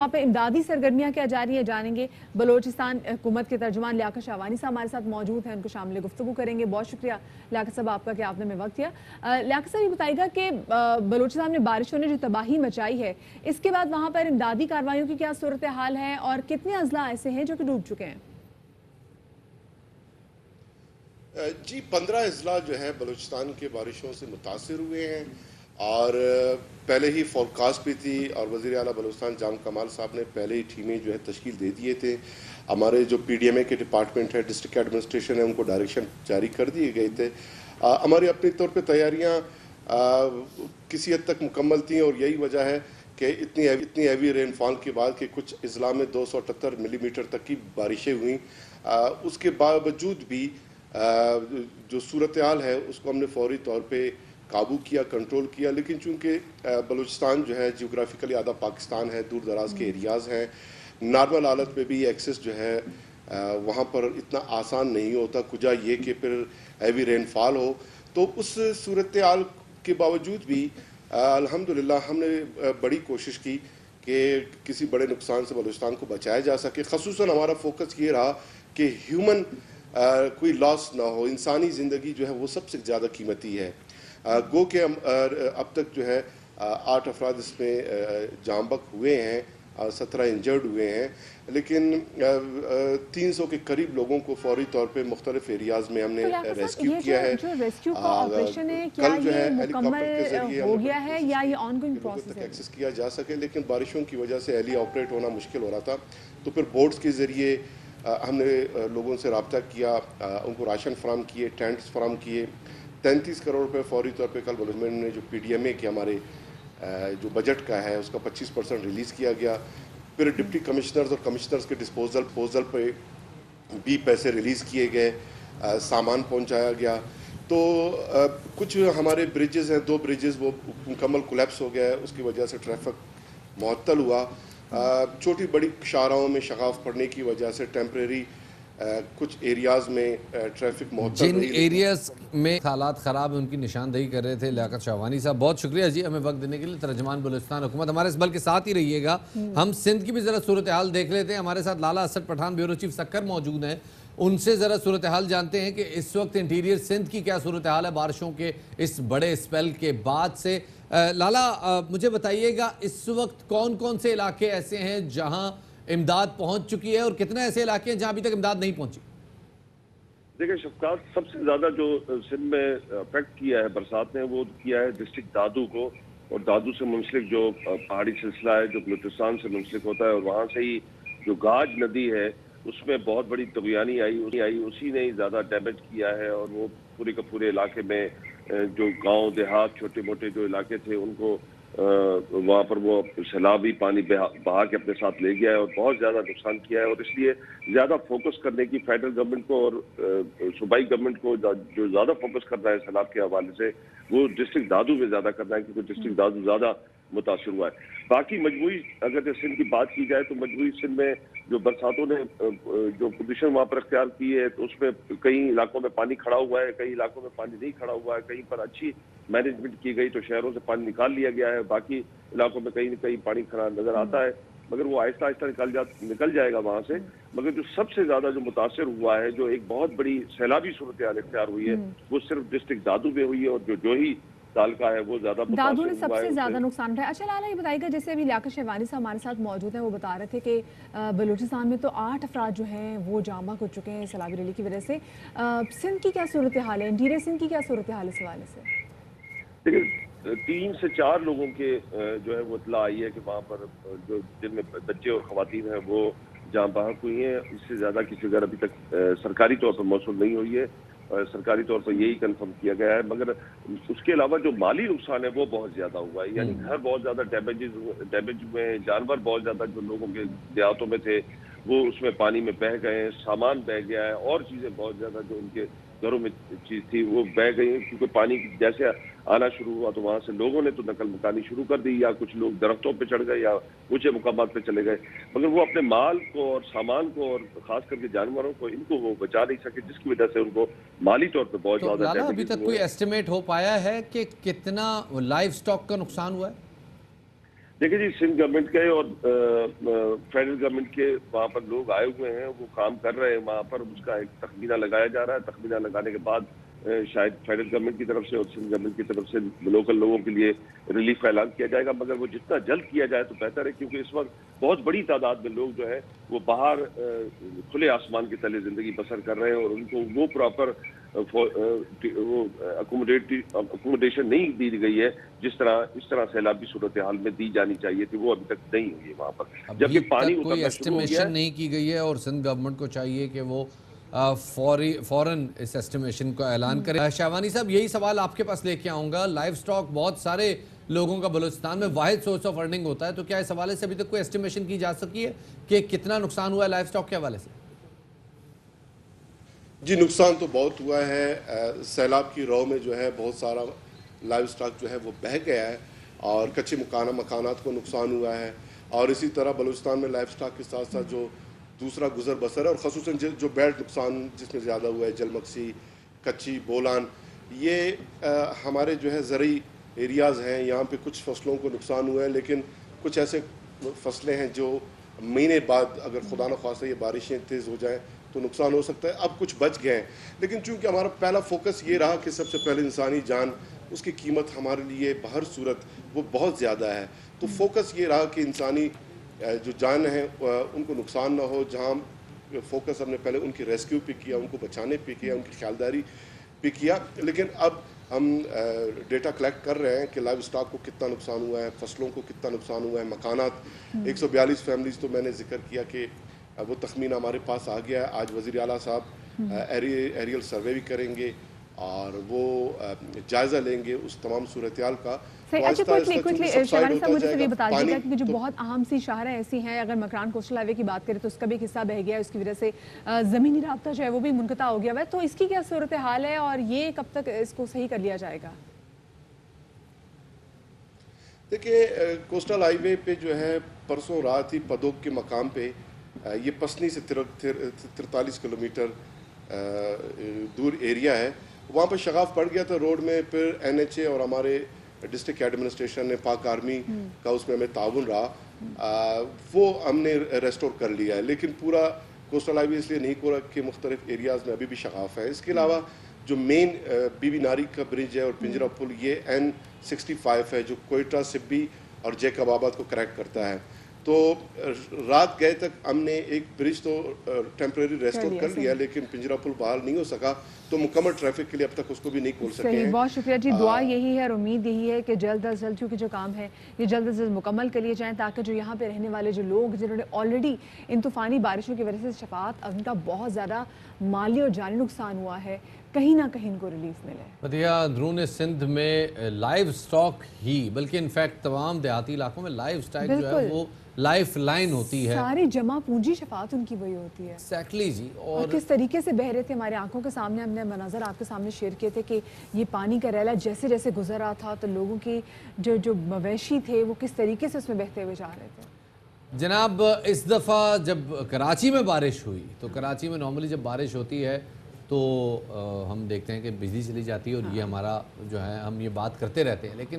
वहाँ पे इमदादी सरगर्मियाँ क्या जारी है जानेंगे। बलोचिस्तान हुकूमत के तर्जुमान लियाकत शाहवानी साहब हमारे साथ मौजूद हैं, उनको शामिल गुफ्तगू करेंगे। बहुत शुक्रिया लियाकत साहब आपका कि आपने हमें वक्त दिया। लियाकत साहब ये बताइएगा कि बलोचिस्तान में बारिशों ने जो तबाही मचाई है, इसके बाद वहाँ पर इमदादी कार्रवाइयों की क्या सूरत हाल है और कितने अजला ऐसे हैं जो कि डूब चुके हैं? जी 15 अजला जो है बलूचिस्तान के बारिशों से मुतासिर हुए हैं और पहले ही फोरकास्ट भी थी और वज़ीर आला बलूचिस्तान जाम कमाल साहब ने पहले ही टीमें जो है तश्कील दे दिए थे। हमारे जो PDMA के डिपार्टमेंट है, डिस्ट्रिक्ट एडमिनिस्ट्रेशन है, उनको डायरेक्शन जारी कर दिए गए थे। हमारी अपनी तौर पे तैयारियां किसी हद तक मुकम्मल थी और यही वजह है कि इतनी हैवी रेनफॉल के बाद कि कुछ अजला में 278 मिलीमीटर तक की बारिशें हुई। उसके बावजूद भी जो सूरत हाल है उसको हमने फौरी तौर पे काबू किया, कंट्रोल किया। लेकिन चूंकि बलूचिस्तान जो है जियोग्राफिकली आधा पाकिस्तान है, दूर दराज के एरियाज़ हैं, नॉर्मल हालत में भी एक्सेस जो है वहाँ पर इतना आसान नहीं होता, कुजा ये कि फिर हैवी रेनफॉल हो। तो उस सूरत हाल के बावजूद भी अल्हम्दुलिल्लाह हमने बड़ी कोशिश की कि किसी बड़े नुकसान से बलूचिस्तान को बचाया जा सके। ख़ुसूसन हमारा फोकस ये रहा कि ह्यूमन कोई लॉस ना हो, इंसानी ज़िंदगी जो है वो सबसे ज़्यादा कीमती है। गो के अब तक जो है 8 अफराद इसमें जामबक हुए हैं, 17 इंजर्ड हुए हैं, लेकिन 300 के करीब लोगों को फौरी तौर पे मुख्तलिफ एरियाज़ में हमने तो रेस्क्यू ये किया है। जो रेस्क्यू का ऑपरेशन है, क्या कल जो है ये हेलीकॉप्टर के जरिए हो गया है या ये ऑनगोइंग लोगों प्रोसेस तक है? एक्सेस किया जा सके, लेकिन बारिशों की वजह से हेली ऑपरेट होना मुश्किल हो रहा था। तो फिर बोट्स के ज़रिए हमने लोगों से रब्ता किया, उनको राशन फराम किए, टेंट्स फराम किए। 33 करोड़ रुपए फौरी तौर पे कल गवर्नमेंट ने जो PDMA के हमारे जो बजट का है उसका 25% रिलीज़ किया गया। फिर डिप्टी कमिश्नर्स और कमिश्नर्स के डिस्पोजल पे भी पैसे रिलीज़ किए गए, सामान पहुंचाया गया। तो कुछ हमारे ब्रिजेज़ हैं, 2 ब्रिजेज़ वो मुकम्मल कोलैप्स हो गया है, उसकी वजह से ट्रैफिक मुअत्तल हुआ। छोटी बड़ी शाहराहों में शगाफ पड़ने की वजह से टेम्परेरी कुछ एरियाज़ में ट्रैफिक मुअत्तल जिन रही। एरियाज़ में हालात ख़राब है उनकी निशानदेही कर रहे थे लियाकत शाहवानी साहब। बहुत शुक्रिया जी हमें वक्त देने के लिए। तर्जुमान बलूचिस्तान हुकूमत हमारे इस बल के साथ ही रहिएगा। हम सिंध की भी ज़रा सूरत हाल देख लेते हैं। हमारे साथ लाला असद पठान ब्यूरो चीफ सक्कर मौजूद हैं, उनसे ज़रा सूरत हाल जानते हैं कि इस वक्त इंटीरियर सिंध की क्या सूरत हाल है बारिशों के इस बड़े स्पेल के बाद से। लाला मुझे बताइएगा इस वक्त कौन कौन से इलाके ऐसे हैं जहाँ इमदाद पहुँच चुकी है और कितने ऐसे इलाके हैं जहाँ अभी तक इमदाद नहीं पहुँची? देखिए शफकात, सबसे ज्यादा जो सिंध में अफेक्ट किया है बरसात ने वो किया है डिस्ट्रिक्ट दादू को, और दादू से मुंसलिक जो पहाड़ी सिलसिला है जो बलूचिस्तान से मुंसलिक होता है, और वहाँ से ही जो गाज नदी है उसमें बहुत बड़ी तगयानी आई, उसी ने ही ज्यादा डैमेज किया है। और वो पूरे के पूरे इलाके में जो गांव देहात छोटे मोटे जो इलाके थे उनको वहाँ पर वो सैलाबी पानी बहा के अपने साथ ले गया है और बहुत ज्यादा नुकसान किया है। और इसलिए ज्यादा फोकस करने की फेडरल गवर्नमेंट को और सूबाई गवर्नमेंट को जो ज्यादा फोकस करना है सैलाब के हवाले से वो डिस्ट्रिक्ट दादू में ज्यादा करना है, क्योंकि डिस्ट्रिक्ट दादू ज्यादा मुतासर हुआ है। बाकी मजबूरी अगर सिंध की बात की जाए तो मजबूरी सिंध में जो बरसातों ने जो पोजीशन वहाँ पर अख्तियार की है तो उसमें कई इलाकों में पानी खड़ा हुआ है, कई इलाकों में पानी नहीं खड़ा हुआ है। कहीं पर अच्छी मैनेजमेंट की गई तो शहरों से पानी निकाल लिया गया है, बाकी इलाकों में कहीं न कहीं पानी खड़ा नजर आता है, मगर वो आहिस्ता आहिस्ता निकल जाएगा वहाँ से। मगर जो सबसे ज्यादा जो मुतासर हुआ है, जो एक बहुत बड़ी सैलाबी सूरत हाल इख्तियार हुई है, वो सिर्फ डिस्ट्रिक्ट दादू में हुई है। और जो ही साल का है वो ज्यादा दादू ने सबसे ज्यादा नुकसान उठाया। अच्छा लाला ये बताइएगा, जैसे अभी लियाकत शाहवानी साहब हमारे साथ मौजूद हैं, वो बता रहे थे कि बलूचिस्तान में तो 8 अफराद जो हैं वो जामबक हो चुके हैं सैलाबी रैली की वजह से। सिंध की क्या सूरत हाल है, इंटीरियर सिंध की क्या सूरत हाल है इस हवाले से? देखिए 3 से 4 लोगों के जो है वो इत्तला आई है कि वहाँ पर जो जिनमें बच्चे और खवातीन हैं वो जाँ बहक हुई हैं। इससे ज्यादा की फिगर अभी तक सरकारी तौर पर मौसूल नहीं हुई है, सरकारी तौर पर यही कंफर्म किया गया है। मगर उसके अलावा जो माली नुकसान है वो बहुत ज्यादा हुआ है, यानी घर बहुत ज्यादा डैमेज हुए हैं, जानवर बहुत ज्यादा जो लोगों के देहातों में थे वो उसमें पानी में बह गए, सामान बह गया है, और चीजें बहुत ज्यादा जो उनके घरों में चीज थी वो बह गई, क्योंकि पानी जैसे आना शुरू हुआ तो वहां से लोगों ने तो नकल मकानी शुरू कर दी, या कुछ लोग दरख्तों पे चढ़ गए या ऊंचे मुकामात पे चले गए, मगर वो अपने माल को और सामान को और खास करके जानवरों को इनको वो बचा नहीं सके, जिसकी वजह से उनको माली तौर पर बहुत तो ज्यादा लाला अभी तक कोई एस्टिमेट हो पाया है कि कितना लाइव स्टॉक का नुकसान हुआ है? देखिए जी, सिंध गवर्नमेंट के और फेडरल गवर्नमेंट के वहाँ पर लोग आए हुए हैं, वो काम कर रहे हैं वहाँ पर। उसका एक तखमीना लगाया जा रहा है। तखमीना लगाने के बाद शायद फेडरल गवर्नमेंट की तरफ से और सिंध गवर्नमेंट की तरफ से लोकल लोगों के लिए रिलीफ का ऐलान किया जाएगा, मगर वो जितना जल्द किया जाए तो बेहतर है, क्योंकि इस वक्त बहुत बड़ी तादाद में लोग जो है वो बाहर खुले आसमान के तले जिंदगी बसर कर रहे हैं, और उनको वो प्रॉपर वो अकोमोडेशन नहीं दी गई है इस तरह सैलाबी सूरत हाल में दी जानी चाहिए थी, वो अभी तक नहीं हुई है वहाँ पर। जबकि पानी कोई उतरना शुरू हो गया एस्टिमेशन है। नहीं की गई है और सिंध गवर्नमेंट को चाहिए कि वो फौरन इस एस्टिमेशन का ऐलान करे। शाहवानी साहब, यही सवाल आपके पास लेके आऊँगा। लाइव स्टॉक बहुत सारे लोगों का बलूचिस्तान में वाहिद सोर्स ऑफ अर्निंग होता है, तो क्या इस हवाले से अभी तक कोई एस्टिमेशन की जा सकी है कि कितना नुकसान हुआ है लाइव स्टॉक के हवाले से? जी, नुकसान तो बहुत हुआ है। सैलाब की रौ में जो है बहुत सारा लाइव स्टॉक जो है वो बह गया है और कच्चे मकानात को नुकसान हुआ है। और इसी तरह बलूचिस्तान में लाइव स्टॉक के साथ साथ जो दूसरा गुजर बसर है और ख़ुसूसन जो बैड नुकसान जिसमें ज़्यादा हुआ है, जलमक्सी, कच्ची, बोलान, ये हमारे जो है ज़रई एरियाज़ हैं। यहाँ पे कुछ फसलों को नुकसान हुआ है, लेकिन कुछ ऐसे फसलें हैं जो महीने बाद अगर खुदा न ख्वास्ता ये बारिशें तेज़ हो जाएं तो नुकसान हो सकता है। अब कुछ बच गए हैं, लेकिन चूंकि हमारा पहला फोकस ये रहा कि सबसे पहले इंसानी जान, उसकी कीमत हमारे लिए बहर सूरत वो बहुत ज़्यादा है, तो फोकस ये रहा कि इंसानी जो जान है उनको नुकसान ना हो। जहाँ फोकस हमने पहले उनकी रेस्क्यू पे किया, उनको बचाने पे किया, उनकी ख्यालदारी पे किया, लेकिन अब हम डेटा कलेक्ट कर रहे हैं कि लाइव स्टॉक को कितना नुकसान हुआ है, फसलों को कितना नुकसान हुआ है, मकानात 142 फैमिलीज़ तो मैंने जिक्र किया कि वो तखमीना हमारे पास आ गया है। आज वज़ीर आला साहब एरियल सर्वे भी करेंगे और वो जायज़ा लेंगे उस तमाम सूरत-ए-हाल का। अच्छा, क्विकली शाहवानी साहब मुझे ये बता दीजिएगा कि जो बहुत अहम सी शहरें ऐसी हैं, अगर मकरान कोस्टल हाईवे की बात करें तो उसका भी एक हिस्सा बह गया है, उसकी वजह से ज़मीनी राब्ता जो है वो भी मुनक़ता हो गया है, तो इसकी क्या सूरत हाल है और ये कब तक इसको सही कर लिया जाएगा? देखिए, कोस्टल हाईवे पे जो है परसों रात ही पदोक के मकाम पे ये पसनी से 43 किलोमीटर दूर एरिया है, वहाँ पर शगाफ पड़ गया था रोड में। फिर NHA और हमारे डिस्ट्रिक्ट एडमिनिस्ट्रेशन ने, पाक आर्मी का उसमें हमें ताउन रहा, वो हमने रेस्टोर कर लिया है। लेकिन पूरा कोस्टल हाईवे इसलिए नहीं खोला कि मुख्तलिफ एरियाज़ में अभी भी शगाफ है। इसके अलावा जो मेन बीबी नारी का ब्रिज है और पिंजरा पुल, ये N65 है जो कोयटा, सिब्बी और जैकबाबाद को कनेक्ट करता है। तो रात गए तक हमने एक ब्रिज तो टेम्परेरी रेस्टोर कर लिया, लेकिन पिंजरा पुल बहाल नहीं हो सका, तो मुकम्मल ट्रैफिक के लिए अब तक उसको भी नहीं खोल सके हैं। बहुत शुक्रिया जी, दुआ यही है और उम्मीद यही है कि जल्द अज जल्द चूँकि जो काम है ये जल्द अज जल्द मुकम्मल कर लिए जाएँ, ताकि जो यहाँ पे रहने वाले जो लोग जिन्होंने ऑलरेडी इन तूफ़ानी बारिशों की वजह से शफात उनका बहुत ज़्यादा माली और जानी नुकसान हुआ है, कहीं ना कहीं इनको रिलीफ मिले। मदिया, अंदरून सिंध में लाइव स्टॉक ही बल्कि इनफैक्ट तमाम देहाती इलाकों में लाइव स्टॉक जो है वो लाइफ लाइन होती है, सारी जमा पूंजी शफात उनकी वही होती है। एक्जैक्टली जी। और किस तरीके से बह रहे थे हमारे आंखों के सामने, हमने मनाजर आपके सामने शेयर किए थे कि ये पानी का रैला जैसे जैसे गुजर रहा था तो लोगों की जो मवेशी थे वो किस तरीके से उसमें बहते हुए जा रहे थे। जनाब, इस दफ़ा जब कराची में बारिश हुई तो कराची में नॉर्मली जब बारिश होती है तो हम देखते हैं कि बिजली चली जाती है और ये हमारा जो है हम ये बात करते रहते हैं, लेकिन